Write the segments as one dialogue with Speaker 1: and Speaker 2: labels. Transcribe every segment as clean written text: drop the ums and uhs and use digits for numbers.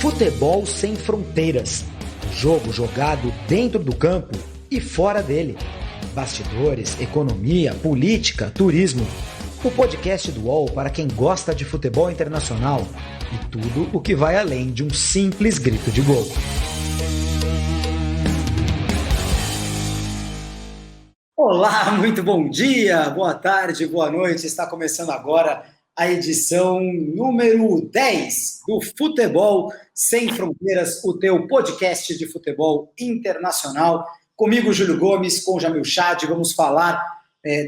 Speaker 1: Futebol sem fronteiras. Jogo jogado dentro do campo e fora dele. Bastidores, economia, política, turismo. O podcast do UOL para quem gosta de futebol internacional e tudo o que vai além de um simples grito de gol. Olá, muito bom dia, boa tarde, boa noite. Está começando agora a edição número 10 do Futebol Sem Fronteiras, o teu podcast de futebol internacional. Comigo, Júlio Gomes, com Jamil Chad, vamos falar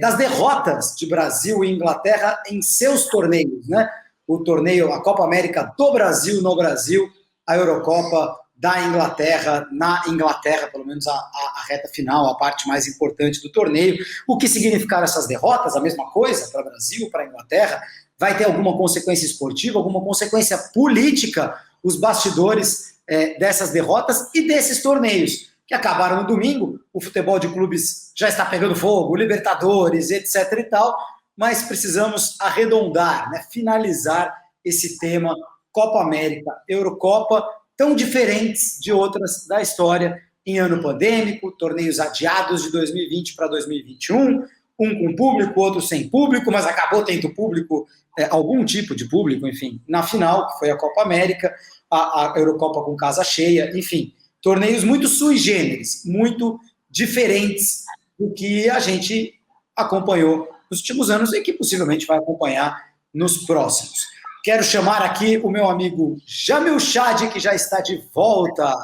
Speaker 1: das derrotas de Brasil e Inglaterra em seus torneios, né? O torneio, a Copa América do Brasil no Brasil, a Eurocopa da Inglaterra, na Inglaterra, pelo menos a reta final, a parte mais importante do torneio. O que significaram essas derrotas? A mesma coisa para o Brasil, para a Inglaterra? Vai ter alguma consequência esportiva, alguma consequência política, os bastidores dessas derrotas e desses torneios, que acabaram no domingo. O futebol de clubes já está pegando fogo, Libertadores, etc. e tal, mas precisamos arredondar, né, finalizar esse tema Copa América, Eurocopa, tão diferentes de outras da história, em ano pandêmico, torneios adiados de 2020 para 2021, um com público, outro sem público, mas acabou tendo público, algum tipo de público, enfim, na final, que foi a Copa América, a Eurocopa com casa cheia, enfim, torneios muito sui generis, muito diferentes do que a gente acompanhou nos últimos anos e que possivelmente vai acompanhar nos próximos. Quero chamar aqui o meu amigo Jamil Chad, que já está de volta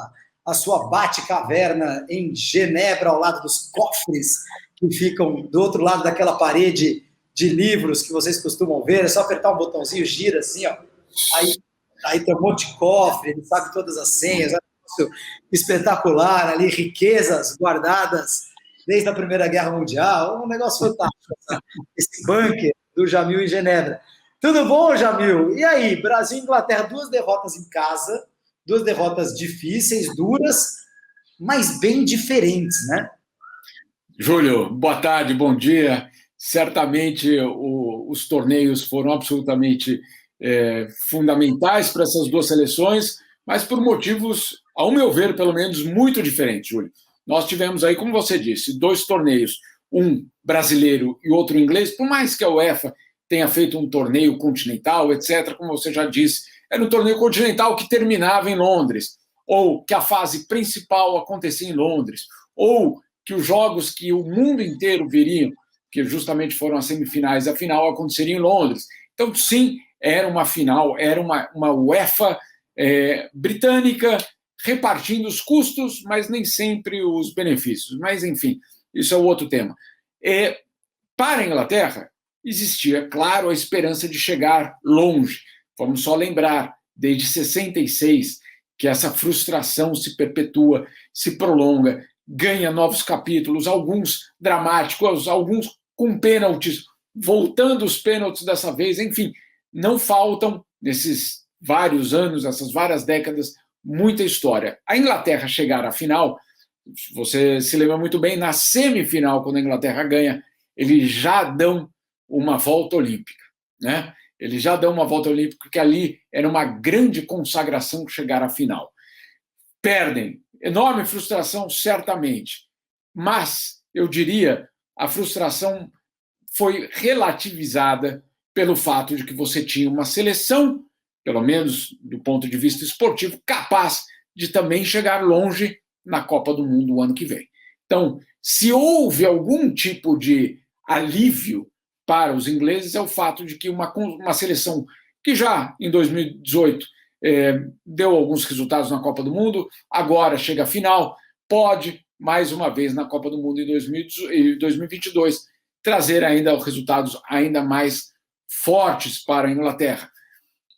Speaker 1: à sua Bate-Caverna em Genebra, ao lado dos cofres que ficam do outro lado daquela parede de livros que vocês costumam ver. É só apertar um botãozinho, gira assim, ó. Aí tem um monte de cofre, ele sabe todas as senhas, é um negócio espetacular ali, riquezas guardadas desde a Primeira Guerra Mundial, um negócio fantástico, esse bunker do Jamil em Genebra. Tudo bom, Jamil? E aí, Brasil e Inglaterra, 2 derrotas em casa, 2 derrotas difíceis, duras, mas bem diferentes, né?
Speaker 2: Júlio, boa tarde, bom dia. Certamente os torneios foram absolutamente fundamentais para essas 2 seleções, mas por motivos, ao meu ver, pelo menos, muito diferentes, Júlio. Nós tivemos aí, como você disse, 2 torneios, um brasileiro e outro inglês, por mais que a UEFA tenha feito um torneio continental, etc., como você já disse, era um torneio continental que terminava em Londres, ou que a fase principal acontecia em Londres, ou que os jogos que o mundo inteiro viriam, que justamente foram as semifinais, a final aconteceria em Londres. Então, sim, era uma final, era uma UEFA britânica repartindo os custos, mas nem sempre os benefícios. Mas, enfim, isso é outro tema. Para a Inglaterra, existia, claro, a esperança de chegar longe. Vamos só lembrar, desde 66, que essa frustração se perpetua, se prolonga, ganha novos capítulos, alguns dramáticos, alguns com pênaltis, voltando os pênaltis dessa vez, enfim, não faltam, nesses vários anos, essas várias décadas, muita história. A Inglaterra chegar à final, você se lembra muito bem, na semifinal, quando a Inglaterra ganha, eles já dão uma volta olímpica, né? Eles já dão uma volta olímpica, porque ali era uma grande consagração chegar à final. Perdem, enorme frustração, certamente, mas, eu diria, a frustração foi relativizada pelo fato de que você tinha uma seleção, pelo menos do ponto de vista esportivo, capaz de também chegar longe na Copa do Mundo o ano que vem. Então, se houve algum tipo de alívio para os ingleses, é o fato de que uma seleção que já em 2018 deu alguns resultados na Copa do Mundo, agora chega à final, pode, mais uma vez, na Copa do Mundo em 2022, trazer ainda resultados ainda mais fortes para a Inglaterra.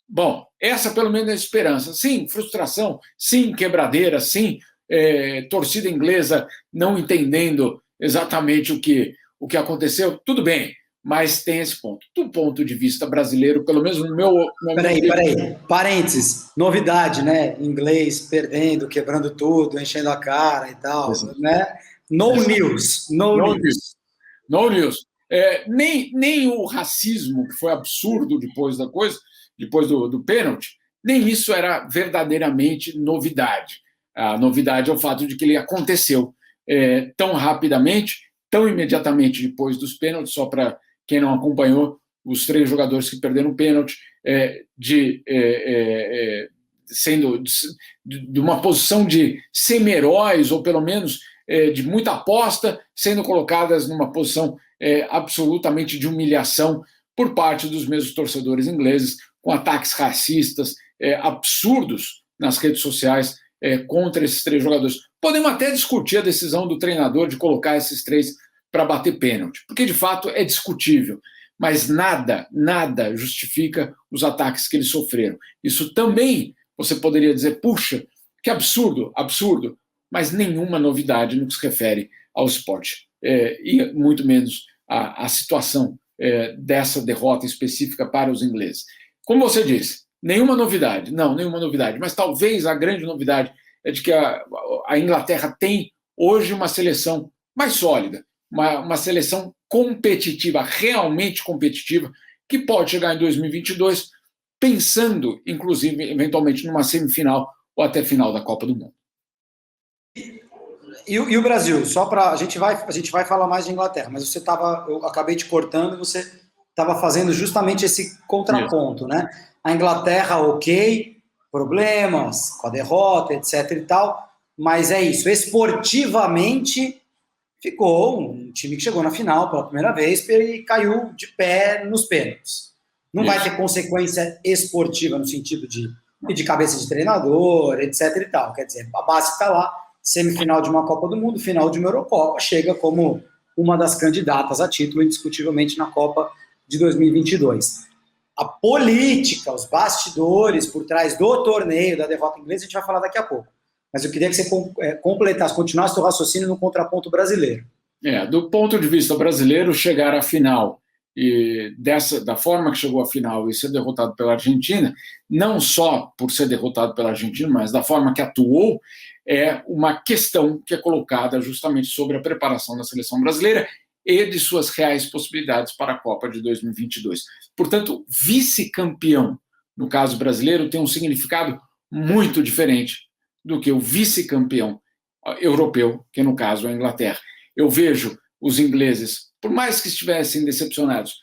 Speaker 2: Bom, essa pelo menos é a esperança. Sim, frustração, sim, quebradeira, sim, torcida inglesa não entendendo exatamente o que aconteceu, tudo bem, mas tem esse ponto. Do ponto de vista brasileiro, pelo menos no meu...
Speaker 1: Peraí. Parênteses. Novidade, né? Inglês perdendo, quebrando tudo, enchendo a cara e tal, né? No news.
Speaker 2: No news. Nem o racismo, que foi absurdo depois da coisa, depois do pênalti, nem isso era verdadeiramente novidade. A novidade é o fato de que ele aconteceu tão rapidamente, tão imediatamente depois dos pênaltis, só para quem não acompanhou, os 3 jogadores que perderam o pênalti, sendo de uma posição de semi-heróis, ou pelo menos de muita aposta, sendo colocadas numa posição absolutamente de humilhação por parte dos mesmos torcedores ingleses, com ataques racistas absurdos nas redes sociais contra esses 3 jogadores. Podemos até discutir a decisão do treinador de colocar esses 3 para bater pênalti, porque de fato é discutível, mas nada justifica os ataques que eles sofreram. Isso também você poderia dizer, puxa, que absurdo, mas nenhuma novidade no que se refere ao esporte, e muito menos a situação dessa derrota específica para os ingleses. Como você disse, nenhuma novidade, mas talvez a grande novidade é de que a Inglaterra tem hoje uma seleção mais sólida, uma seleção competitiva, realmente competitiva, que pode chegar em 2022 pensando, inclusive, eventualmente numa semifinal ou até final da Copa do Mundo.
Speaker 1: E o Brasil? Só para a gente vai falar mais de Inglaterra, mas eu acabei te cortando e você estava fazendo justamente esse contraponto, né? A Inglaterra, ok, problemas com a derrota, etc. e tal, mas é isso. Esportivamente, ficou um time que chegou na final pela primeira vez e caiu de pé nos pênaltis. Não vai ter consequência esportiva no sentido de cabeça de treinador, etc. e tal. Quer dizer, a base está lá, semifinal de uma Copa do Mundo, final de uma Eurocopa, chega como uma das candidatas a título, indiscutivelmente, na Copa de 2022. A política, os bastidores por trás do torneio, da derrota inglesa, a gente vai falar daqui a pouco. Mas eu queria que você completasse, continuasse seu raciocínio no contraponto brasileiro.
Speaker 2: Do ponto de vista brasileiro, chegar à final e da forma que chegou à final e ser derrotado pela Argentina, não só por ser derrotado pela Argentina, mas da forma que atuou, é uma questão que é colocada justamente sobre a preparação da seleção brasileira e de suas reais possibilidades para a Copa de 2022. Portanto, vice-campeão, no caso brasileiro, tem um significado muito diferente do que o vice-campeão europeu, que no caso é a Inglaterra. Eu vejo os ingleses, por mais que estivessem decepcionados,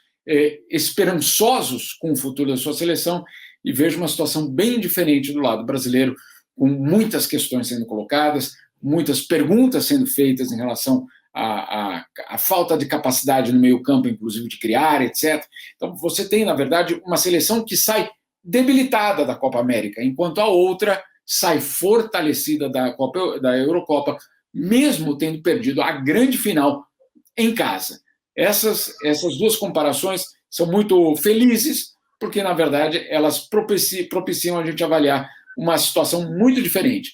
Speaker 2: esperançosos com o futuro da sua seleção, e vejo uma situação bem diferente do lado brasileiro, com muitas questões sendo colocadas, muitas perguntas sendo feitas em relação à falta de capacidade no meio-campo, inclusive de criar, etc. Então, você tem, na verdade, uma seleção que sai debilitada da Copa América, enquanto a outra sai fortalecida da Eurocopa, mesmo tendo perdido a grande final em casa. Essas 2 comparações são muito felizes, porque, na verdade, elas propiciam a gente avaliar uma situação muito diferente.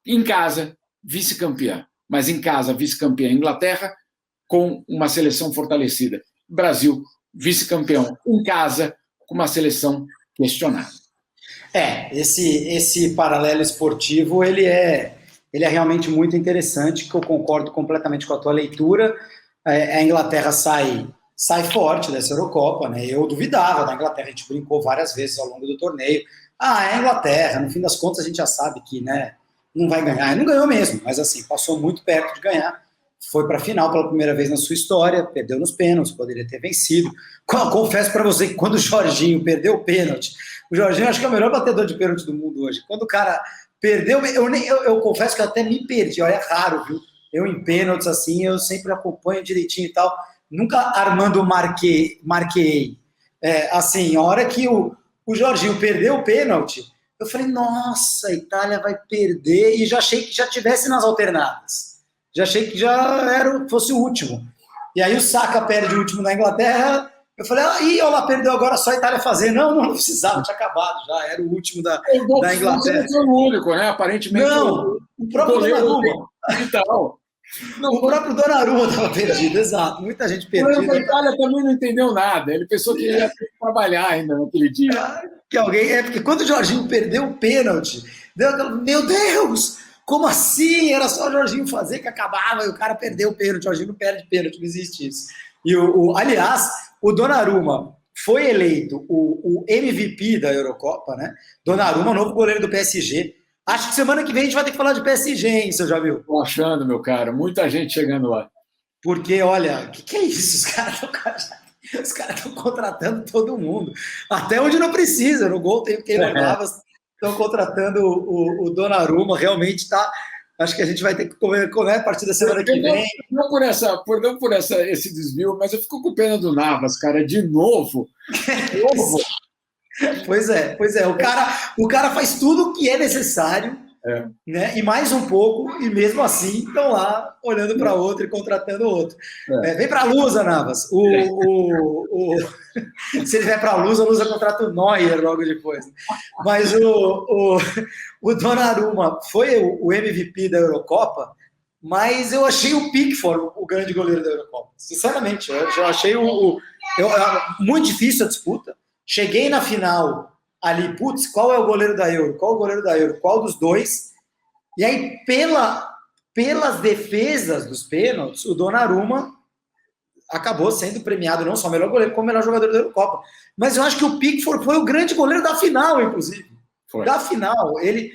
Speaker 2: Em casa, vice-campeã, mas em casa, vice-campeã Inglaterra, com uma seleção fortalecida. Brasil, vice-campeão em casa, com uma seleção questionada.
Speaker 1: Esse paralelo esportivo, ele é realmente muito interessante, que eu concordo completamente com a tua leitura. A Inglaterra sai forte dessa Eurocopa, né? Eu duvidava da Inglaterra, a gente brincou várias vezes ao longo do torneio. É a Inglaterra, no fim das contas a gente já sabe que, né, não vai ganhar. Não ganhou mesmo, mas assim, passou muito perto de ganhar. Foi para a final pela primeira vez na sua história, perdeu nos pênaltis, poderia ter vencido. Confesso para você que quando o Jorginho perdeu o pênalti, o Jorginho acho que é o melhor batedor de pênalti do mundo hoje. Quando o cara perdeu, eu confesso que eu até me perdi, olha, é raro, viu? Eu em pênaltis, assim, eu sempre acompanho direitinho e tal, nunca armando marquei. Assim, a hora que o Jorginho perdeu o pênalti, eu falei, nossa, a Itália vai perder, e já achei que já tivesse nas alternadas. Já achei que fosse o último. E aí o Saka perde o último na Inglaterra, eu falei, olha lá, perdeu agora, só a Itália fazer. Não precisava, tinha acabado já, era o último da Inglaterra.
Speaker 2: Não foi o único, né? Aparentemente.
Speaker 1: Não, o próprio Donnarumma.
Speaker 2: Então,
Speaker 1: o próprio Donnarumma estava perdido, exato. Muita gente perdida.
Speaker 2: A Itália também não entendeu nada. Ele pensou que ia ter que trabalhar ainda naquele dia.
Speaker 1: Porque quando o Jorginho perdeu o pênalti, deu aquela, meu Deus, como assim? Era só o Jorginho fazer que acabava e o cara perdeu o pênalti. O Jorginho não perde pênalti, não existe isso. E aliás, o Donnarumma foi eleito o MVP da Eurocopa, né? Donnarumma, novo goleiro do PSG. Acho que semana que vem a gente vai ter que falar de PSG, hein, você já viu?
Speaker 2: Tô achando, meu cara, muita gente chegando lá.
Speaker 1: Porque, olha, o que é isso? Os caras estão contratando todo mundo. Até onde não precisa. No gol tem o Keylor Navas, estão contratando o Donnarumma. Realmente está. Acho que a gente vai ter que comer, né, a partir da semana que vem.
Speaker 2: Não por esse desvio, mas eu fico com pena do Navas, cara, de novo. De novo.
Speaker 1: Pois é. O cara faz tudo o que é necessário, né? E mais um pouco, e mesmo assim estão lá olhando para outro e contratando outro. Vem para a Lusa, Navas. Se ele vier para a Lusa contrata o Neuer logo depois. Mas o Donnarumma foi o MVP da Eurocopa, mas eu achei o Pickford o grande goleiro da Eurocopa. Sinceramente, eu achei muito difícil a disputa. Cheguei na final ali, putz, qual é o goleiro da Euro? Qual o goleiro da Euro? Qual dos dois? E aí, pelas defesas dos pênaltis, o Donnarumma acabou sendo premiado não só o melhor goleiro, como o melhor jogador da Eurocopa. Mas eu acho que o Pickford foi o grande goleiro da final, inclusive. Foi. Da final. Ele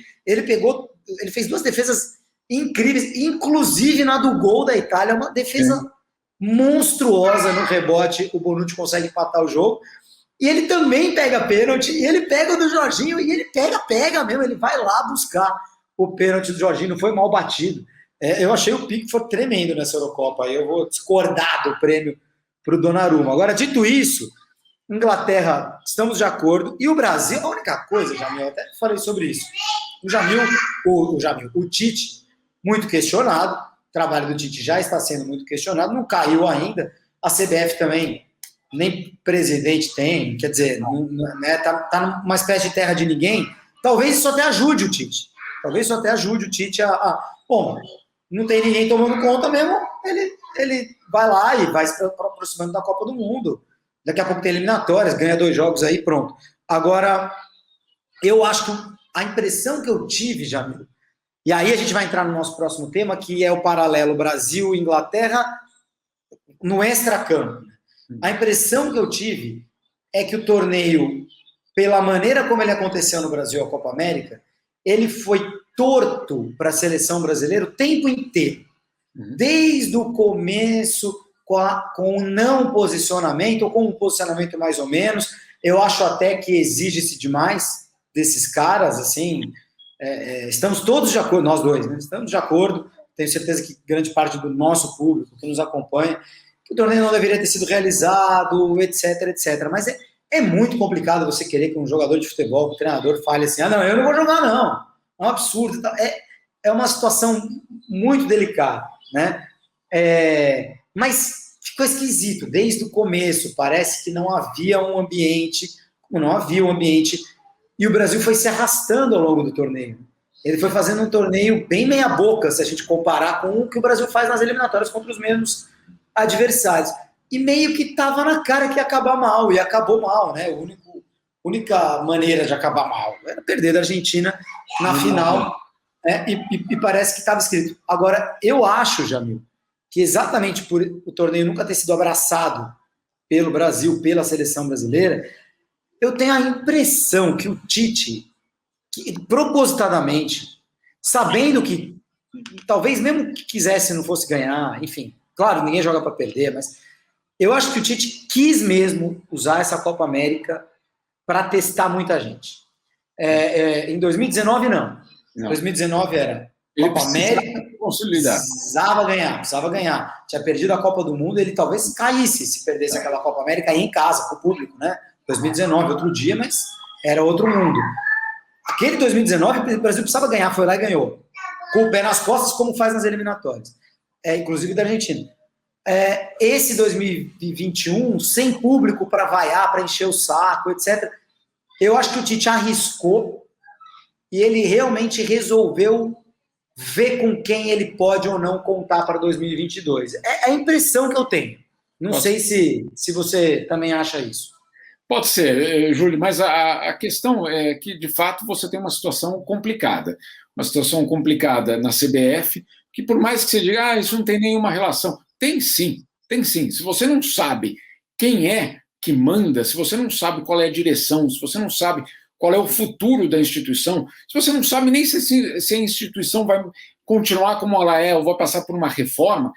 Speaker 1: fez duas defesas incríveis, inclusive na do gol da Itália, uma defesa monstruosa no rebote. O Bonucci consegue empatar o jogo. E ele também pega pênalti, e ele pega o do Jorginho, e ele pega mesmo, ele vai lá buscar o pênalti do Jorginho, não foi mal batido. Eu achei o Pickford tremendo nessa Eurocopa, aí eu vou discordar do prêmio para o Donnarumma. Agora, dito isso, Inglaterra, estamos de acordo, e o Brasil, a única coisa, Jamil, eu até falei sobre isso, o Tite, muito questionado, o trabalho do Tite já está sendo muito questionado, não caiu ainda, a CBF também nem presidente tem, quer dizer, né, tá numa espécie de terra de ninguém. Talvez isso até ajude o Tite. Bom, não tem ninguém tomando conta mesmo, ele vai lá e vai se aproximando da Copa do Mundo. Daqui a pouco tem eliminatórias, ganha 2 jogos aí, pronto. Agora, eu acho que a impressão que eu tive, Jamil, e aí a gente vai entrar no nosso próximo tema, que é o paralelo Brasil-Inglaterra no extracampo. A impressão que eu tive é que o torneio, pela maneira como ele aconteceu no Brasil, a Copa América, ele foi torto para a seleção brasileira o tempo inteiro. Desde o começo, com o não posicionamento, ou com um posicionamento mais ou menos. Eu acho até que exige-se demais desses caras, assim. Estamos todos de acordo, nós dois, né? Estamos de acordo. Tenho certeza que grande parte do nosso público que nos acompanha, que o torneio não deveria ter sido realizado, etc. Mas é muito complicado você querer que um jogador de futebol, que o treinador fale assim, não, eu não vou jogar, não. É um absurdo. É uma situação muito delicada, né? Mas ficou esquisito. Desde o começo, parece que não havia um ambiente, e o Brasil foi se arrastando ao longo do torneio. Ele foi fazendo um torneio bem meia boca, se a gente comparar com o que o Brasil faz nas eliminatórias contra os mesmos adversários. E meio que estava na cara que ia acabar mal, e acabou mal, né? A única maneira de acabar mal era perder da Argentina na final, e parece que estava escrito. Agora, eu acho, Jamil, que exatamente por o torneio nunca ter sido abraçado pelo Brasil, pela seleção brasileira, eu tenho a impressão que o Tite, que, propositadamente, sabendo que talvez mesmo que quisesse não fosse ganhar, enfim, claro, ninguém joga para perder, mas eu acho que o Tite quis mesmo usar essa Copa América para testar muita gente. Em 2019, não. Em 2019 era Copa América, precisava ganhar. Tinha perdido a Copa do Mundo, ele talvez caísse se perdesse aquela Copa América aí em casa, com o público, né? 2019, outro dia, mas era outro mundo. Aquele 2019, o Brasil precisava ganhar, foi lá e ganhou. Com o pé nas costas, como faz nas eliminatórias. Inclusive da Argentina. Esse 2021, sem público para vaiar, para encher o saco, etc., eu acho que o Tite arriscou e ele realmente resolveu ver com quem ele pode ou não contar para 2022. É a impressão que eu tenho. Não sei se você também acha isso.
Speaker 2: Pode ser, Júlio, mas a questão é que, de fato, você tem uma situação complicada. Uma situação complicada na CBF, que por mais que você diga, isso não tem nenhuma relação. Tem sim. Se você não sabe quem é que manda, se você não sabe qual é a direção, se você não sabe qual é o futuro da instituição, se você não sabe nem se a instituição vai continuar como ela é ou vai passar por uma reforma,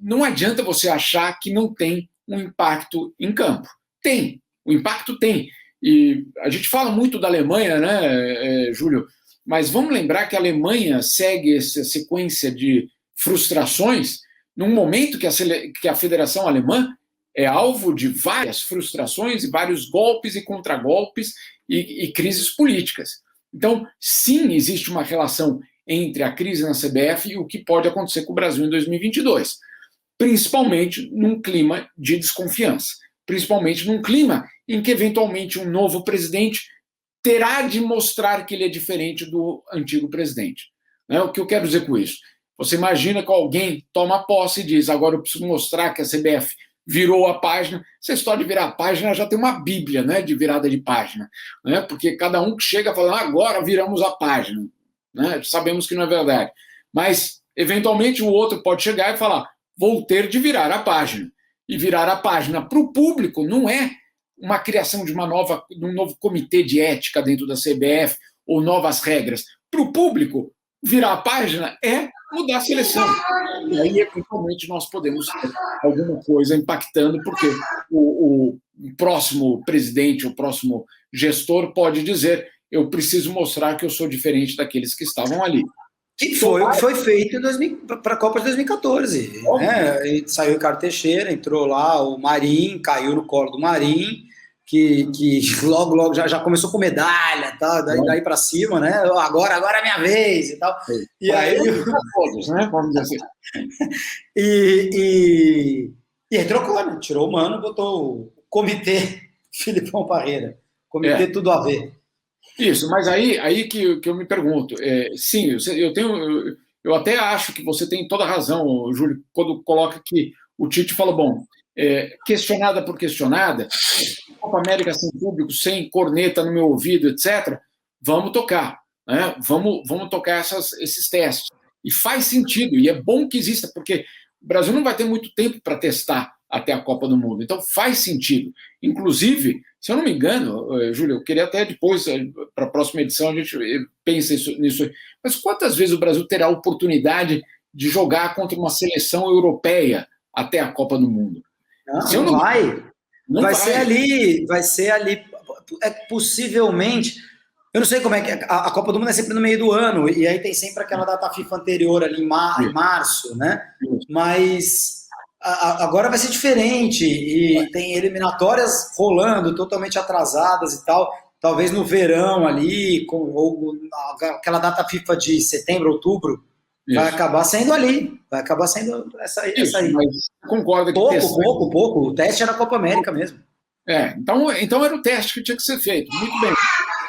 Speaker 2: não adianta você achar que não tem um impacto em campo. Tem, o impacto tem. E a gente fala muito da Alemanha, né, Júlio? Mas vamos lembrar que a Alemanha segue essa sequência de frustrações num momento que a Federação Alemã é alvo de várias frustrações e vários golpes e contragolpes e crises políticas. Então, sim, existe uma relação entre a crise na CBF e o que pode acontecer com o Brasil em 2022, principalmente num clima de desconfiança, principalmente num clima em que, eventualmente, um novo presidente terá de mostrar que ele é diferente do antigo presidente. O que eu quero dizer com isso? Você imagina que alguém toma posse e diz: agora eu preciso mostrar que a CBF virou a página. Essa história de virar a página já tem uma bíblia, né, de virada de página, né, porque cada um que chega falando: agora viramos a página. Né, sabemos que não é verdade. Mas, eventualmente, o outro pode chegar e falar: vou ter de virar a página. E virar a página para o público não é uma criação de um novo comitê de ética dentro da CBF ou novas regras. Para o público, virar a página é mudar a seleção. E aí, eventualmente, nós podemos ter alguma coisa impactando, porque o próximo presidente, o próximo gestor pode dizer: eu preciso mostrar que eu sou diferente daqueles que estavam ali.
Speaker 1: Que foi o que foi feito para a Copa de 2014. Né? Saiu o Ricardo Teixeira, entrou lá o Marinho, caiu no colo do Marinho, que logo já começou com medalha, tá? Daí para cima, né? Agora é minha vez e tal. E aí
Speaker 2: todos, né? Vamos dizer assim.
Speaker 1: E aí trocou, né? Tirou o Mano, botou o comitê Filipão Parreira. Comitê tudo a ver.
Speaker 2: Isso, mas aí que eu me pergunto, sim, eu até acho que você tem toda a razão, Júlio, quando coloca que o Tite falou: bom, questionada por questionada, Copa América sem público, sem corneta no meu ouvido, etc., vamos tocar, né? Vamos tocar esses testes. E faz sentido, e é bom que exista, porque o Brasil não vai ter muito tempo para testar até a Copa do Mundo, então faz sentido. Inclusive, se eu não me engano, Júlio, eu queria até depois, para a próxima edição, a gente pensa nisso. Mas quantas vezes o Brasil terá a oportunidade de jogar contra uma seleção europeia até a Copa do Mundo?
Speaker 1: Não vai. Vai ser ali, possivelmente. Eu não sei como é que a Copa do Mundo é sempre no meio do ano, e aí tem sempre aquela data FIFA anterior ali em março, né? Mas agora vai ser diferente, e tem eliminatórias rolando totalmente atrasadas e tal, talvez no verão ali, ou aquela data FIFA de setembro, outubro, vai acabar sendo ali, vai acabar sendo essa aí.
Speaker 2: Mas concorda que
Speaker 1: pouco, o teste era a Copa América mesmo.
Speaker 2: Então era o teste que tinha que ser feito, muito bem.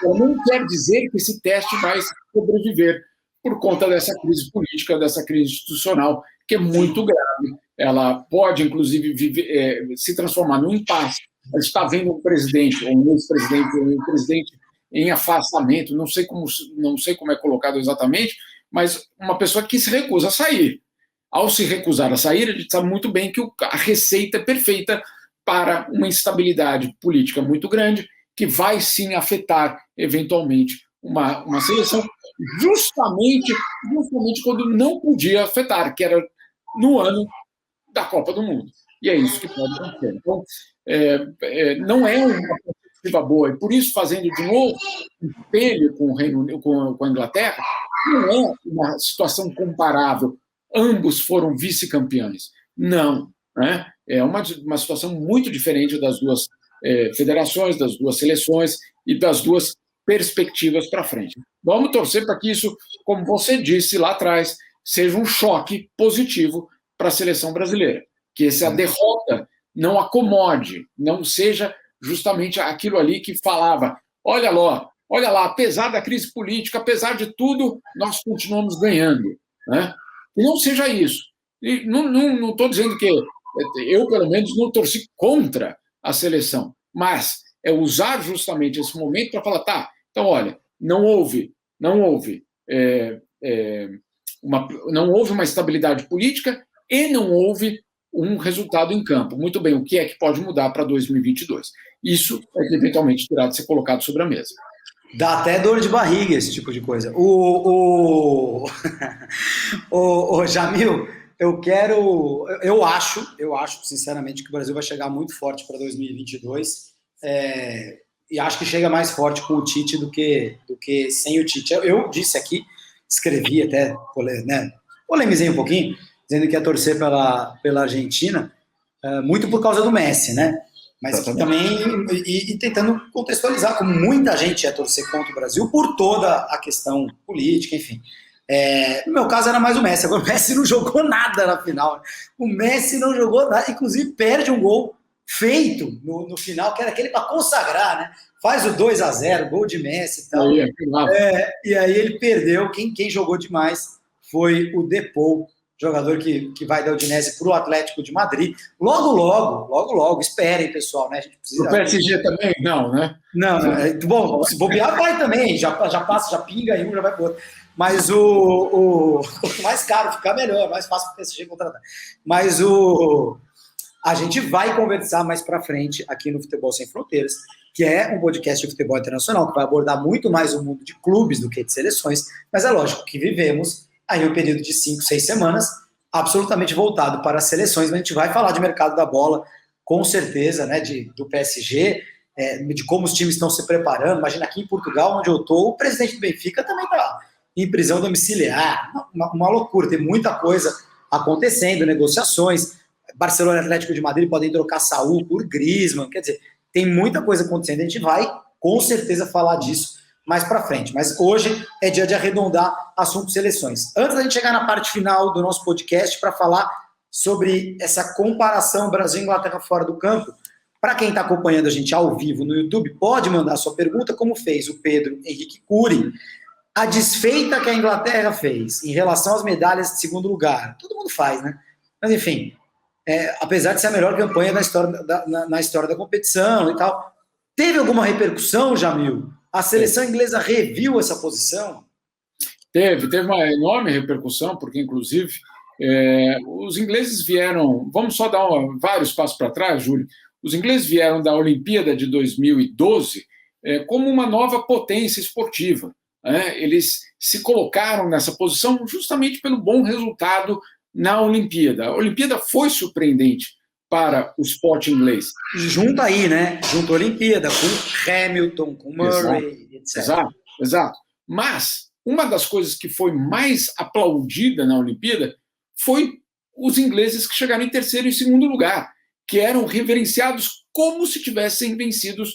Speaker 2: Não quer dizer que esse teste vai sobreviver por conta dessa crise política, dessa crise institucional, que é muito grave. Ela pode, inclusive, se transformar num impasse. A gente está vendo um presidente, ou um ex-presidente, ou um presidente em afastamento, não sei como é colocado exatamente, mas uma pessoa que se recusa a sair. Ao se recusar a sair, a gente sabe muito bem que a receita é perfeita para uma instabilidade política muito grande, que vai sim afetar, eventualmente, uma seleção, justamente quando não podia afetar, que era no ano da Copa do Mundo. E é isso que pode acontecer. Então, não é uma perspectiva boa, e por isso, fazendo de novo um espelho com o Reino Unido, com a Inglaterra, não é uma situação comparável. Ambos foram vice-campeões. Não. Né? É uma situação muito diferente das duas federações, das duas seleções e das duas perspectivas para frente. Vamos torcer para que isso, como você disse lá atrás, seja um choque positivo para a seleção brasileira. Que essa derrota não acomode, não seja justamente aquilo ali que falava: olha lá, apesar da crise política, apesar de tudo, nós continuamos ganhando. Né? E não seja isso. E não estou dizendo que eu, pelo menos, não torci contra a seleção, mas é usar justamente esse momento para falar: tá, então, olha, não houve uma estabilidade política e não houve um resultado em campo. Muito bem, o que é que pode mudar para 2022? Isso é que eventualmente terá de ser colocado sobre a mesa.
Speaker 1: Dá até dor de barriga esse tipo de coisa. O Jamil, eu acho, sinceramente, que o Brasil vai chegar muito forte para 2022, e acho que chega mais forte com o Tite do que sem o Tite. Eu disse aqui, escrevi até, né, polemizei um pouquinho, dizendo que ia torcer pela Argentina, muito por causa do Messi, né? Mas que também, e tentando contextualizar, como muita gente ia torcer contra o Brasil por toda a questão política, enfim. No meu caso era mais o Messi, agora o Messi não jogou nada na final. O Messi não jogou nada, inclusive perde um gol feito no final, que era aquele para consagrar, né? Faz o 2-0, gol de Messi e tal. E aí ele perdeu, quem jogou demais foi o Depou, jogador que vai da Udinese para o Atlético de Madrid. Logo, esperem, pessoal, né? A gente precisa...
Speaker 2: O PSG também? Não, né?
Speaker 1: Não. Bom, se bobear, vai também, já passa, já pinga em um, já vai para outro. Mas quanto mais caro ficar, melhor, mais fácil para o PSG contratar. Mas a gente vai conversar mais para frente aqui no Futebol Sem Fronteiras, que é um podcast de futebol internacional, que vai abordar muito mais o mundo de clubes do que de seleções, mas é lógico que vivemos aí um período de 5, 6 semanas, absolutamente voltado para as seleções, mas a gente vai falar de mercado da bola, com certeza, né, do PSG, de como os times estão se preparando. Imagina aqui em Portugal, onde eu estou, o presidente do Benfica também está em prisão domiciliar, uma loucura, tem muita coisa acontecendo, negociações, Barcelona e Atlético de Madrid podem trocar Saúl por Griezmann, quer dizer, tem muita coisa acontecendo, a gente vai com certeza falar disso mais para frente, mas hoje é dia de arredondar assunto seleções. Antes da gente chegar na parte final do nosso podcast para falar sobre essa comparação Brasil-Inglaterra fora do campo, para quem está acompanhando a gente ao vivo no YouTube, pode mandar sua pergunta, como fez o Pedro Henrique Cury, a desfeita que a Inglaterra fez em relação às medalhas de segundo lugar. Todo mundo faz, né? Mas enfim, apesar de ser a melhor campanha na história da competição e tal, teve alguma repercussão, Jamil? A seleção inglesa reviu essa posição?
Speaker 2: Teve uma enorme repercussão, porque, inclusive, os ingleses vieram... Vamos só dar vários passos para trás, Júlio. Os ingleses vieram da Olimpíada de 2012 como uma nova potência esportiva. Eles se colocaram nessa posição justamente pelo bom resultado na Olimpíada. A Olimpíada foi surpreendente para o esporte inglês.
Speaker 1: Junto aí, né? Junto à Olimpíada, com Hamilton, com Murray, etc.
Speaker 2: Exato. Mas uma das coisas que foi mais aplaudida na Olimpíada foi os ingleses que chegaram em terceiro e segundo lugar, que eram reverenciados como se tivessem vencidos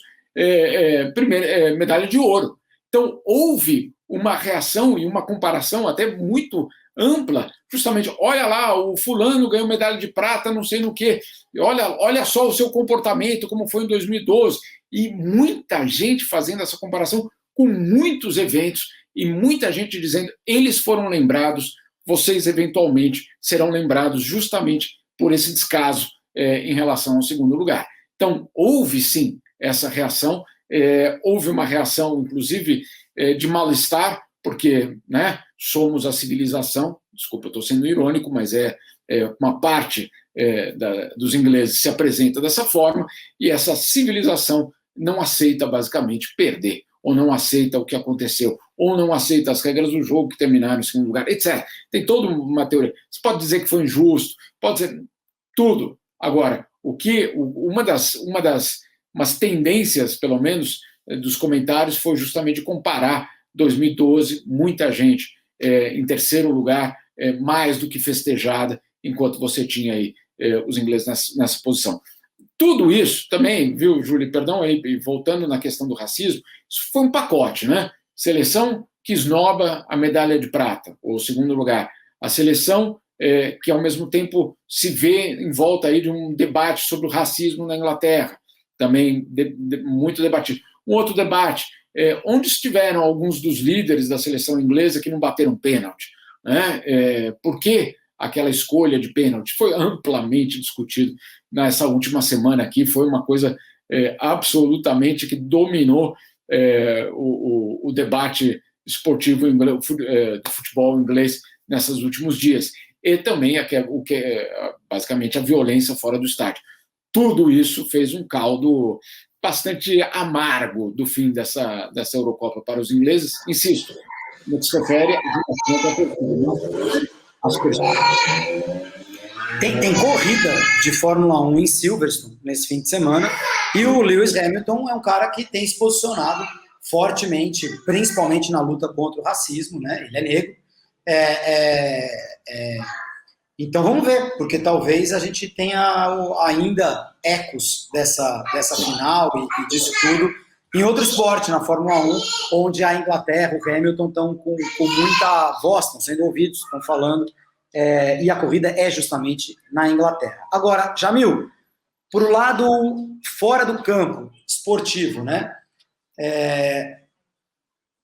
Speaker 2: medalha de ouro. Então, houve uma reação e uma comparação até muito ampla, justamente, olha lá, o fulano ganhou medalha de prata, não sei no quê, olha só o seu comportamento, como foi em 2012, e muita gente fazendo essa comparação com muitos eventos, e muita gente dizendo, eles foram lembrados, vocês eventualmente serão lembrados justamente por esse descaso em relação ao segundo lugar. Então, houve sim essa reação, houve uma reação, inclusive, de mal-estar, porque, né, somos a civilização, desculpa, eu estou sendo irônico, mas uma parte dos ingleses se apresenta dessa forma, e essa civilização não aceita, basicamente, perder, ou não aceita o que aconteceu, ou não aceita as regras do jogo que terminaram em segundo lugar, etc. Tem toda uma teoria. Você pode dizer que foi injusto, pode dizer tudo. Agora, umas tendências, pelo menos, dos comentários foi justamente comparar 2012, muita gente em terceiro lugar, mais do que festejada, enquanto você tinha aí os ingleses nessa posição. Tudo isso também, viu, Júlio, perdão, aí, voltando na questão do racismo, isso foi um pacote, né? Seleção que esnoba a medalha de prata, ou segundo lugar. A seleção que, ao mesmo tempo, se vê em volta aí de um debate sobre o racismo na Inglaterra, também muito debatido. Um outro debate, onde estiveram alguns dos líderes da seleção inglesa que não bateram pênalti? Né? Por que aquela escolha de pênalti? Foi amplamente discutido nessa última semana aqui, foi uma coisa absolutamente que dominou o debate esportivo do futebol inglês nesses últimos dias. e também o que é basicamente a violência fora do estádio. Tudo isso fez um caldo bastante amargo do fim dessa Eurocopa para os ingleses. Insisto, no que se refere às pessoas.
Speaker 1: Tem corrida de Fórmula 1 em Silverstone nesse fim de semana, e o Lewis Hamilton é um cara que tem se posicionado fortemente, principalmente na luta contra o racismo, né? Ele é negro. Então vamos ver, porque talvez a gente tenha ainda ecos dessa final e disso tudo em outro esporte, na Fórmula 1, onde a Inglaterra, o Hamilton estão com muita voz, estão sendo ouvidos, estão falando, e a corrida é justamente na Inglaterra. Agora, Jamil, para o lado fora do campo esportivo, né?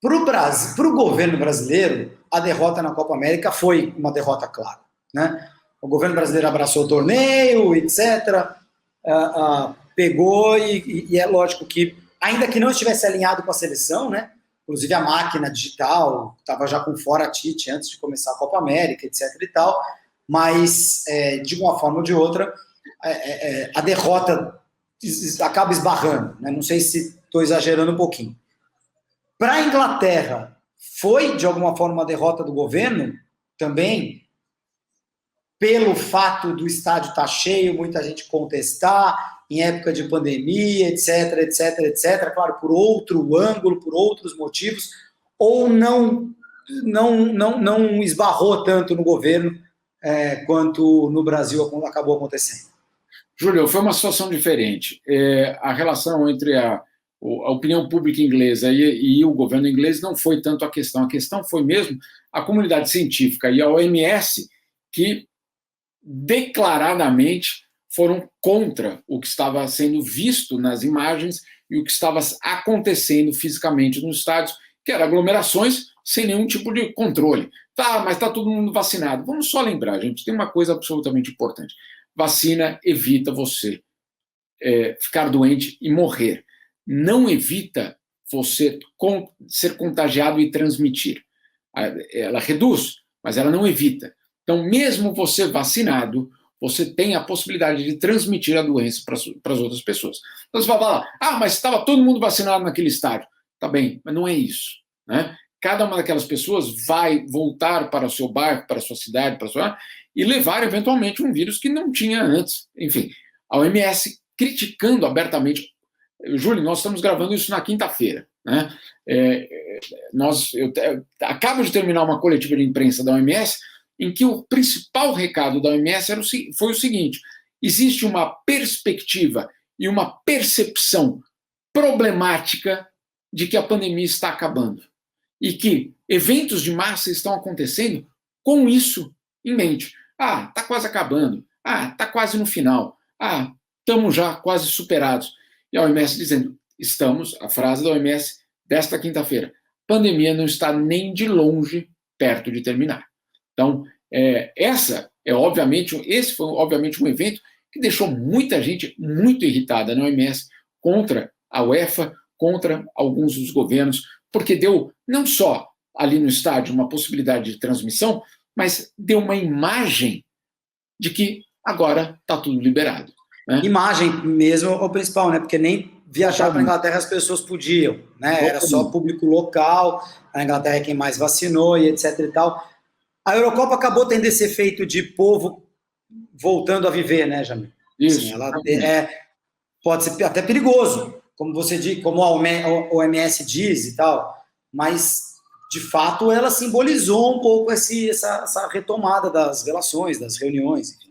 Speaker 1: Para o governo brasileiro, a derrota na Copa América foi uma derrota clara, né? O governo brasileiro abraçou o torneio, etc., pegou e é lógico que, ainda que não estivesse alinhado com a seleção, né? Inclusive a máquina digital estava já com fora Tite antes de começar a Copa América, etc. e tal, mas de uma forma ou de outra a derrota acaba esbarrando, né? Não sei se estou exagerando um pouquinho. Para a Inglaterra, foi de alguma forma uma derrota do governo também, pelo fato do estádio estar cheio, muita gente contestar, em época de pandemia, etc, etc, etc, claro, por outro ângulo, por outros motivos, ou não esbarrou tanto no governo quanto no Brasil acabou acontecendo?
Speaker 2: Júlio, foi uma situação diferente. A relação entre a opinião pública inglesa e o governo inglês não foi tanto a questão foi mesmo a comunidade científica e a OMS que declaradamente foram contra o que estava sendo visto nas imagens e o que estava acontecendo fisicamente nos estádios, que eram aglomerações sem nenhum tipo de controle. Tá, mas está todo mundo vacinado. Vamos só lembrar, gente, tem uma coisa absolutamente importante. Vacina evita você ficar doente e morrer. Não evita você ser contagiado e transmitir. Ela reduz, mas ela não evita. Então, mesmo você vacinado, você tem a possibilidade de transmitir a doença para as outras pessoas. Então, você fala, mas estava todo mundo vacinado naquele estádio. Tá bem, mas não é isso, né? Cada uma daquelas pessoas vai voltar para o seu bairro, para a sua cidade, e levar, eventualmente, um vírus que não tinha antes. Enfim, a OMS criticando abertamente. Júlio, nós estamos gravando isso na quinta-feira, né? Eu acabo de terminar uma coletiva de imprensa da OMS em que o principal recado da OMS foi o seguinte: existe uma perspectiva e uma percepção problemática de que a pandemia está acabando e que eventos de massa estão acontecendo com isso em mente. Está quase acabando. Está quase no final. Estamos já quase superados. E a OMS dizendo, a frase da OMS desta quinta-feira, pandemia não está nem de longe perto de terminar. Então, esse foi obviamente um evento que deixou muita gente muito irritada na OMS contra a UEFA, contra alguns dos governos, porque deu não só ali no estádio uma possibilidade de transmissão, mas deu uma imagem de que agora está tudo liberado. Né?
Speaker 1: Imagem mesmo é o principal, né? Porque nem viajar para a Inglaterra as pessoas podiam, né? Era só público local, a Inglaterra é quem mais vacinou e etc e tal. A Eurocopa acabou tendo esse efeito de povo voltando a viver, né, Jamil?
Speaker 2: Isso.
Speaker 1: Assim, pode ser até perigoso, como você diz, como a OMS diz e tal, mas de fato ela simbolizou um pouco essa retomada das relações, das reuniões. Enfim.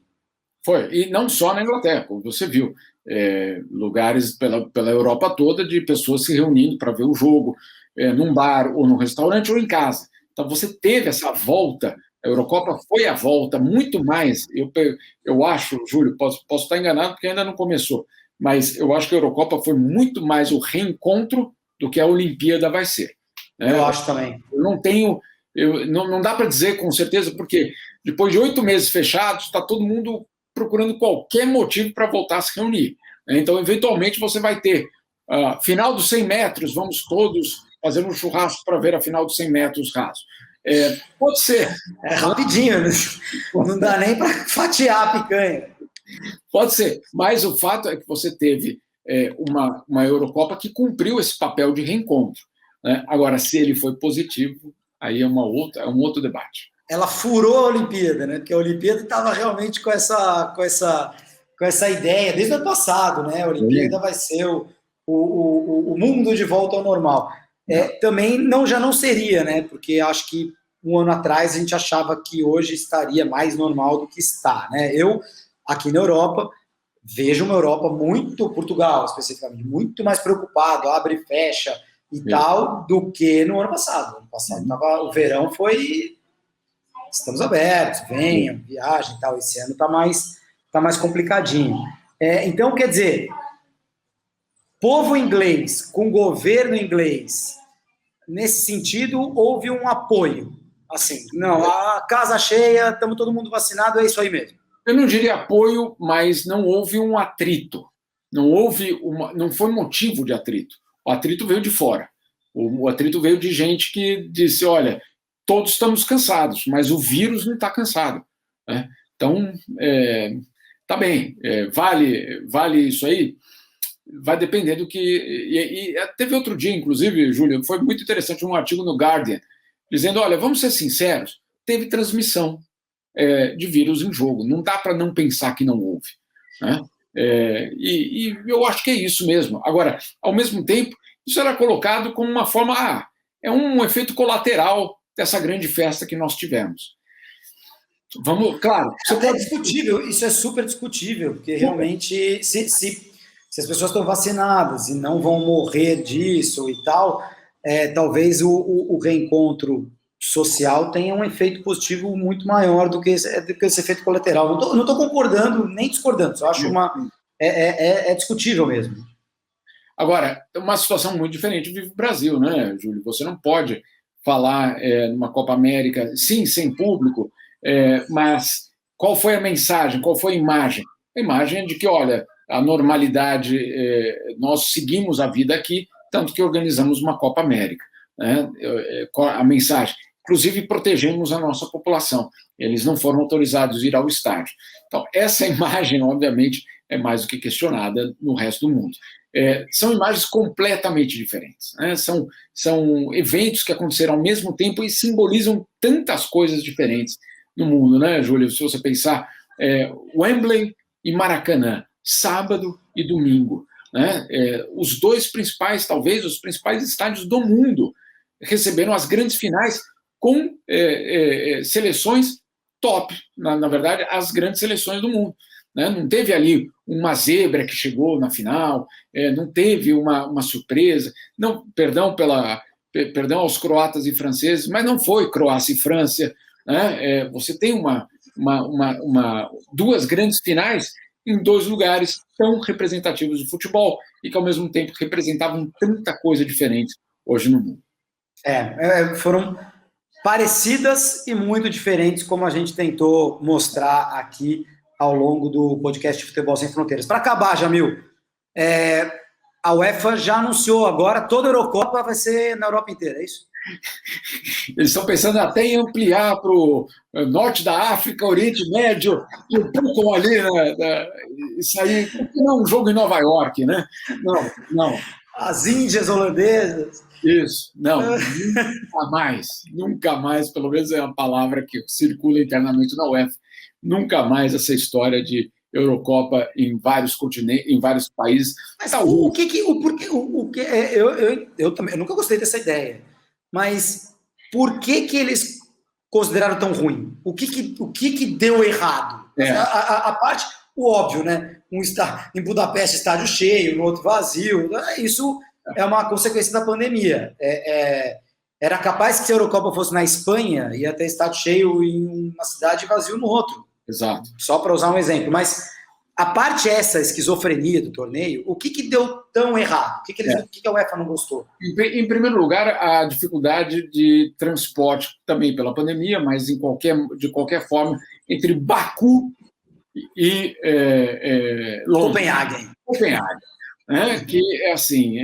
Speaker 2: Foi, e não só na Inglaterra, como você viu, lugares pela Europa toda de pessoas se reunindo para ver o jogo, num bar ou num restaurante ou em casa. Então você teve essa volta, a Eurocopa foi a volta muito mais, eu acho, Júlio, posso estar enganado porque ainda não começou, mas eu acho que a Eurocopa foi muito mais o reencontro do que a Olimpíada vai ser.
Speaker 1: Eu acho também.
Speaker 2: Eu não tenho, não dá para dizer com certeza, porque depois de 8 meses fechados, está todo mundo procurando qualquer motivo para voltar a se reunir. Então, eventualmente, você vai ter final dos 100 metros, vamos todos fazer um churrasco para ver a final dos 100 metros raso. Pode ser.
Speaker 1: É rapidinho, não dá nem para fatiar a picanha.
Speaker 2: Pode ser, mas o fato é que você teve uma Eurocopa que cumpriu esse papel de reencontro, né? Agora, se ele foi positivo, aí é um outro debate.
Speaker 1: Ela furou a Olimpíada, né? Porque a Olimpíada estava realmente com essa ideia desde o ano passado, né? A Olimpíada vai ser o mundo de volta ao normal. Também já não seria, né? Porque acho que um ano atrás a gente achava que hoje estaria mais normal do que está, né? Eu, aqui na Europa, vejo uma Europa Portugal especificamente, muito mais preocupado, abre e fecha e tal, do que no ano passado. No ano passado o verão foi... Estamos abertos, venham, viagem e tal. Esse ano está mais complicadinho. Então, quer dizer, povo inglês com governo inglês, nesse sentido, houve um apoio. Assim, não, a casa cheia, estamos todo mundo vacinado, é isso aí mesmo.
Speaker 2: Eu não diria apoio, mas não houve um atrito. Não foi motivo de atrito. O atrito veio de fora. O atrito veio de gente que disse, olha, todos estamos cansados, mas o vírus não está cansado, né? Então, tá bem, vale isso aí? Vai depender do que... E teve outro dia, inclusive, Júlio, foi muito interessante, um artigo no Guardian, dizendo, olha, vamos ser sinceros, teve transmissão de vírus em jogo, não dá para não pensar que não houve, né? E eu acho que é isso mesmo. Agora, ao mesmo tempo, isso era colocado como uma forma, é um efeito colateral dessa grande festa que nós tivemos. Claro,
Speaker 1: é discutível, isso é super discutível, porque realmente, se as pessoas estão vacinadas e não vão morrer disso e tal, talvez o reencontro social tenha um efeito positivo muito maior do que esse efeito colateral. Não estou concordando nem discordando, só acho é discutível mesmo.
Speaker 2: Agora, uma situação muito diferente vive o Brasil, né, Júlio? Você não pode falar numa Copa América, sim, sem público, mas qual foi a mensagem, qual foi a imagem? A imagem é de que, olha, a normalidade, nós seguimos a vida aqui, tanto que organizamos uma Copa América, né? A mensagem, inclusive protegemos a nossa população, eles não foram autorizados a ir ao estádio. Então, essa imagem, obviamente, é mais do que questionada no resto do mundo. São imagens completamente diferentes, né? São eventos que aconteceram ao mesmo tempo e simbolizam tantas coisas diferentes no mundo, né, Júlio? Se você pensar, Wembley e Maracanã, sábado e domingo, né? Os dois principais, talvez, os principais estádios do mundo receberam as grandes finais com seleções top, na verdade, as grandes seleções do mundo, né? Não teve ali uma zebra que chegou na final, não teve uma surpresa, não, perdão aos croatas e franceses, mas não foi Croácia e França, né? Você tem duas grandes finais em dois lugares tão representativos de futebol e que, ao mesmo tempo, representavam tanta coisa diferente hoje no mundo.
Speaker 1: Foram parecidas e muito diferentes, como a gente tentou mostrar aqui ao longo do podcast Futebol Sem Fronteiras. Para acabar, Jamil, a UEFA já anunciou agora, toda a Eurocopa vai ser na Europa inteira, é isso?
Speaker 2: Eles estão pensando até em ampliar para o norte da África, Oriente Médio, e um pouco ali, né, isso aí, não é um jogo em Nova York, né? Não.
Speaker 1: As Índias holandesas.
Speaker 2: Isso, não, nunca mais, pelo menos é a palavra que circula internamente na UEFA, nunca mais essa história de Eurocopa em vários continentes, em vários países.
Speaker 1: Mas eu também, eu nunca gostei dessa ideia, mas por que eles consideraram tão ruim? O que deu errado? A parte, o óbvio, né? Em Budapeste, estádio cheio, no outro vazio, isso é uma consequência da pandemia. Era capaz que se a Eurocopa fosse na Espanha, ia ter estádio cheio em uma cidade e vazio no outro.
Speaker 2: Exato.
Speaker 1: Só para usar um exemplo. Mas a parte essa esquizofrenia do torneio, o que deu tão errado? O que a UEFA não gostou?
Speaker 2: Em primeiro lugar, a dificuldade de transporte, também pela pandemia, mas de qualquer forma, entre Baku e
Speaker 1: Copenhague.
Speaker 2: Né? Que é assim,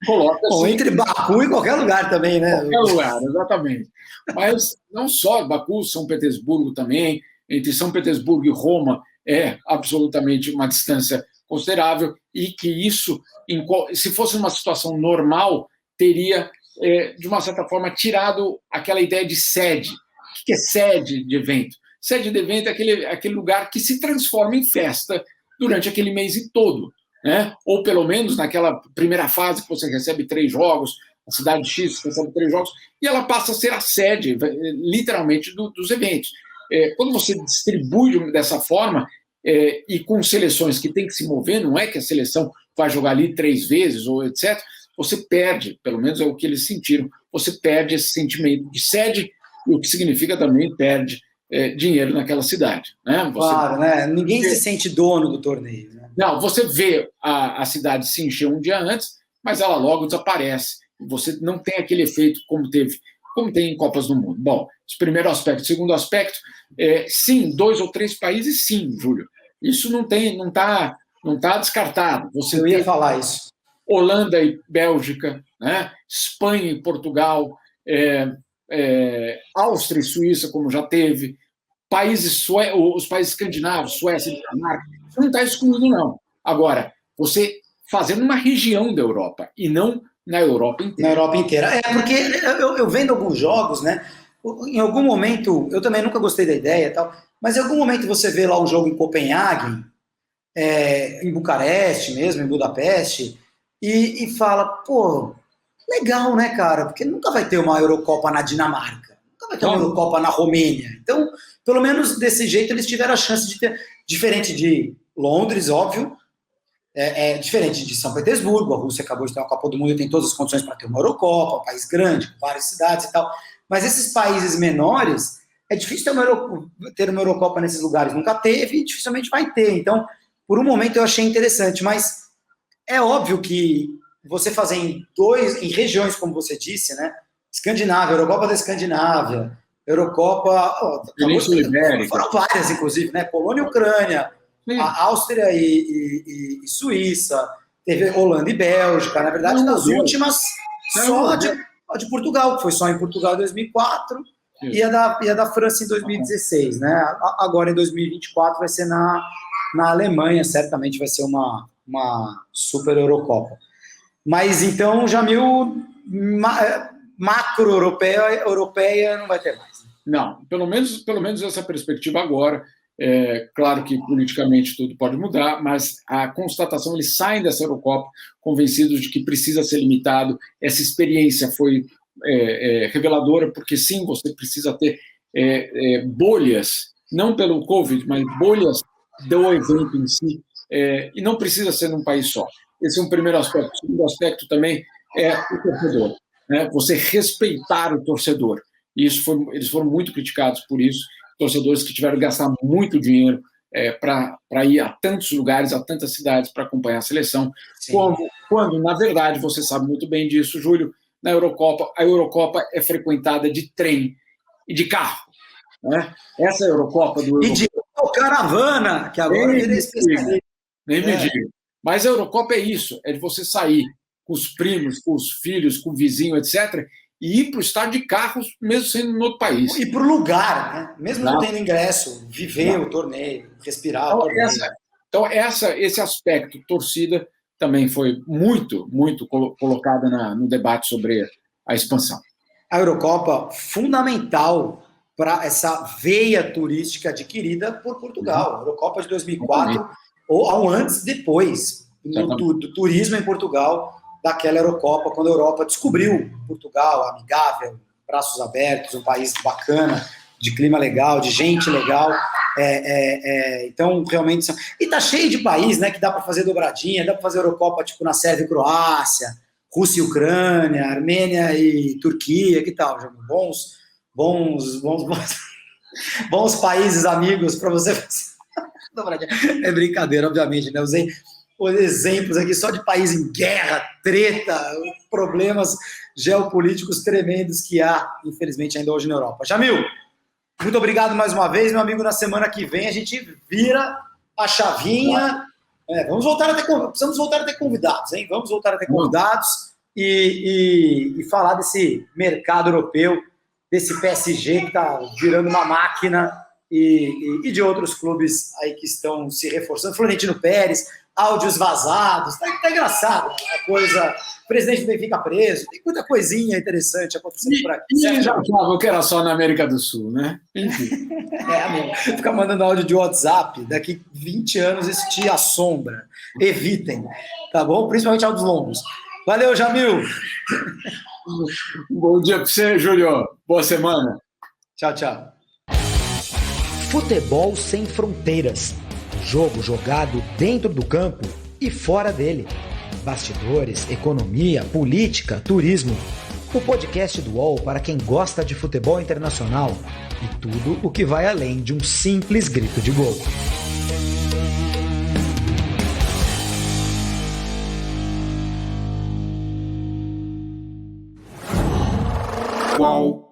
Speaker 2: coloca
Speaker 1: Bom,
Speaker 2: assim,
Speaker 1: entre Baku e qualquer lugar também, né?
Speaker 2: qualquer lugar, exatamente. Mas não só Baku, São Petersburgo também, entre São Petersburgo e Roma é absolutamente uma distância considerável e que isso, se fosse uma situação normal, teria, de uma certa forma, tirado aquela ideia de sede. O que é sede de evento? Sede de evento é aquele lugar que se transforma em festa durante aquele mês todo, né? Ou pelo menos naquela primeira fase que você recebe 3 jogos, a cidade X recebe 3 jogos, e ela passa a ser a sede, literalmente, dos eventos. Quando você distribui dessa forma, e com seleções que têm que se mover, não é que a seleção vai jogar ali 3 vezes, ou etc., você perde, pelo menos é o que eles sentiram, você perde esse sentimento de sede, o que significa também perde dinheiro naquela cidade. Né?
Speaker 1: Claro, né? Ninguém se sente dono do torneio. Né?
Speaker 2: Não, você vê a cidade se encher um dia antes, mas ela logo desaparece. Você não tem aquele efeito como tem em Copas do Mundo. Bom, esse primeiro aspecto. Segundo aspecto, sim, 2 ou 3 países, sim, Júlio. Isso não está descartado. Você
Speaker 1: Eu ia falar isso.
Speaker 2: Holanda e Bélgica, né? Espanha e Portugal, Áustria e Suíça, como já teve, os países escandinavos, Suécia e Dinamarca, isso não está excluído, não. Agora, você fazendo uma região da Europa e não na Europa inteira.
Speaker 1: Na Europa inteira. Porque eu vendo alguns jogos, né? Em algum momento, eu também nunca gostei da ideia e tal, mas em algum momento você vê lá um jogo em Copenhague, em Bucareste mesmo, em Budapeste, e fala, pô, legal, né, cara? Porque nunca vai ter uma Eurocopa na Dinamarca, nunca vai ter uma Eurocopa na Romênia. Então, pelo menos desse jeito, eles tiveram a chance de ter, diferente de Londres, óbvio, diferente de São Petersburgo, a Rússia acabou de ter uma Copa do Mundo e tem todas as condições para ter uma Eurocopa, um país grande, com várias cidades e tal. Mas esses países menores, é difícil ter uma Eurocopa nesses lugares. Nunca teve e dificilmente vai ter. Então, por um momento eu achei interessante, mas é óbvio que você fazer em regiões, como você disse, né? Escandinávia, Eurocopa da Escandinávia, Eurocopa... foram várias, inclusive, né? Polônia e Ucrânia, a Áustria e Suíça, teve Holanda e Bélgica. Na verdade, das últimas, só a de Portugal, que foi só em Portugal em 2004, e a da França em 2016. Né? Agora, em 2024, vai ser na Alemanha, certamente vai ser uma super Eurocopa. Mas, então, Jamil, macro-europeia não vai ter mais. Né?
Speaker 2: Não, pelo menos essa perspectiva agora. Claro que politicamente tudo pode mudar, mas a constatação, eles saem dessa Eurocopa convencidos de que precisa ser limitado. Essa experiência foi reveladora, porque sim, você precisa ter bolhas, não pelo Covid, mas bolhas do evento em si, e não precisa ser num país só. Esse é um primeiro aspecto. O segundo aspecto também é o torcedor, né? Você respeitar o torcedor. E eles foram muito criticados por isso. Torcedores que tiveram que gastar muito dinheiro para ir a tantos lugares, a tantas cidades para acompanhar a seleção, quando, na verdade, você sabe muito bem disso, Júlio, na Eurocopa, a Eurocopa é frequentada de trem e de carro. Né? Essa é a Eurocopa do...
Speaker 1: E de caravana, que agora virei especialista.
Speaker 2: Nem me diga. Mas a Eurocopa é isso, é de você sair com os primos, com os filhos, com o vizinho, etc., e ir para o estádio de carros, mesmo sendo no outro país.
Speaker 1: E para o lugar, né? Mesmo não tendo ingresso, viver o torneio, respirar o torneio.
Speaker 2: Então, esse aspecto, torcida, também foi muito, muito colocada no debate sobre a expansão.
Speaker 1: A Eurocopa, fundamental para essa veia turística adquirida por Portugal. A Eurocopa de 2004, ou antes, depois, do turismo em Portugal, daquela Eurocopa, quando a Europa descobriu Portugal, amigável, braços abertos, um país bacana, de clima legal, de gente legal. Então, realmente... E tá cheio de país, né, que dá para fazer dobradinha, dá para fazer Eurocopa tipo na Sérvia e Croácia, Rússia e Ucrânia, Armênia e Turquia, que tal? Bons países amigos para você fazer dobradinha. É brincadeira, obviamente, né? Usei os exemplos aqui só de país em guerra, treta, problemas geopolíticos tremendos que há, infelizmente, ainda hoje na Europa. Jamil, muito obrigado mais uma vez, meu amigo. Na semana que vem a gente vira a chavinha. Precisamos voltar a ter convidados, hein? Vamos voltar a ter convidados e falar desse mercado europeu, desse PSG que está virando uma máquina e de outros clubes aí que estão se reforçando. Florentino Pérez, áudios vazados, tá engraçado a coisa. O presidente do Benfica preso, tem muita coisinha interessante acontecendo por aqui.
Speaker 2: E já falava que era só na América do Sul, né? Enfim.
Speaker 1: Amigo, ficar mandando áudio de WhatsApp, daqui 20 anos isso te assombra. Evitem, tá bom? Principalmente áudios longos. Valeu, Jamil!
Speaker 2: Bom dia para você, Júlio. Boa semana.
Speaker 1: Tchau, tchau.
Speaker 3: Futebol sem fronteiras. Jogo jogado dentro do campo e fora dele. Bastidores, economia, política, turismo. O podcast do UOL para quem gosta de futebol internacional e tudo o que vai além de um simples grito de gol.
Speaker 2: UOL.